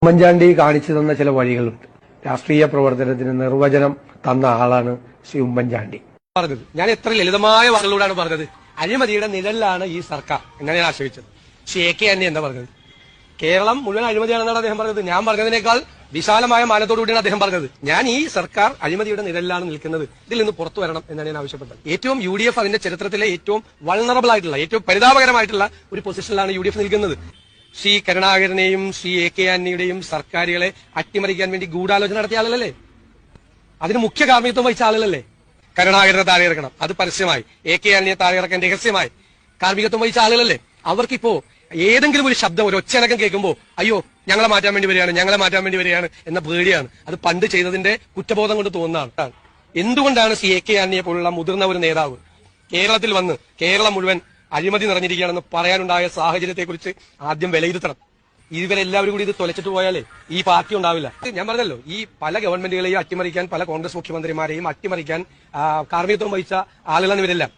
ഉമ്മൻചാണ്ടി കാണിച്ചു തന്ന ചില വഴികളുണ്ട്. രാഷ്ട്രീയ പ്രവർത്തനത്തിന് നിർവചനം തന്ന ആളാണ് ശ്രീ ഉമ്മൻചാണ്ടി. പറഞ്ഞത് ഞാൻ എത്ര ലളിതമായ വാക്കുകളോടാണ് പറഞ്ഞത്. അഴിമതിയുടെ നിഴലിലാണ് ഈ സർക്കാർ എന്നാണ് ഞാൻ ആശ്രയിച്ചത്. പക്ഷേ AK ആന്റണി എന്താ പറഞ്ഞത്? കേരളം മുഴുവൻ അഴിമതിയാണെന്നാണ് അദ്ദേഹം പറഞ്ഞത്. ഞാൻ പറഞ്ഞതിനേക്കാൾ വിശാലമായ മാനത്തോടുകൂടിയാണ് അദ്ദേഹം പറഞ്ഞത്. ഞാൻ ഈ സർക്കാർ അഴിമതിയുടെ നിഴലിലാണ് നിൽക്കുന്നത്, ഇതിൽ നിന്ന് പുറത്തു വരണം എന്നാണ് ഞാൻ ആവശ്യപ്പെട്ടത്. ഏറ്റവും UDF അതിന്റെ ചരിത്രത്തിലെ ഏറ്റവും വൾണറബിൾ ആയിട്ടുള്ള, ഏറ്റവും പരിതാപകരമായിട്ടുള്ള ഒരു പൊസിഷനിലാണ് UDF നിൽക്കുന്നത്. ശ്രീ കരുണാകരനെയും ശ്രീ AK ആന്റണിയുടെയും സർക്കാരുകളെ അട്ടിമറിക്കാൻ വേണ്ടി ഗൂഢാലോചന നടത്തിയ ആളുകളല്ലേ? അതിന് മുഖ്യ കാർമ്മികത്വം വഹിച്ച ആളുകളല്ലേ? കരുണാകരനെ താഴെ ഇറക്കണം, അത് പരസ്യമായി. AK ആന്റണിയെ താഴെ ഇറക്കാൻ രഹസ്യമായി കാർമ്മികത്വം വഹിച്ച ആളുകളല്ലേ? അവർക്കിപ്പോ ഏതെങ്കിലും ഒരു ശബ്ദം, ഒരു ഒച്ചയനക്കം കേൾക്കുമ്പോൾ അയ്യോ ഞങ്ങളെ മാറ്റാൻ വേണ്ടി വരികയാണ് എന്ന പേടിയാണ്. അത് പണ്ട് ചെയ്തതിന്റെ കുറ്റബോധം കൊണ്ട് തോന്നുന്നതാണ്. എന്തുകൊണ്ടാണ് ശ്രീ AK ആന്റണിയെ പോലുള്ള മുതിർന്ന ഒരു നേതാവ് കേരളത്തിൽ വന്ന് കേരളം മുഴുവൻ അഴിമതി നിറഞ്ഞിരിക്കുകയാണെന്ന് പറയാനുണ്ടായ സാഹചര്യത്തെക്കുറിച്ച് ആദ്യം വിലയിരുത്തണം. ഇവരെല്ലാവരും കൂടി ഇത് തൊലച്ചിട്ട് പോയാലേ ഈ പാർട്ടി ഉണ്ടാവില്ല. ഞാൻ പറഞ്ഞല്ലോ, ഈ പല ഗവൺമെന്റുകളെയും അട്ടിമറിക്കാൻ, പല കോൺഗ്രസ് മുഖ്യമന്ത്രിമാരെയും അട്ടിമറിക്കാൻ കാർമ്മികത്വം വഹിച്ച ആളുകളാണ് ഇവരെല്ലാം.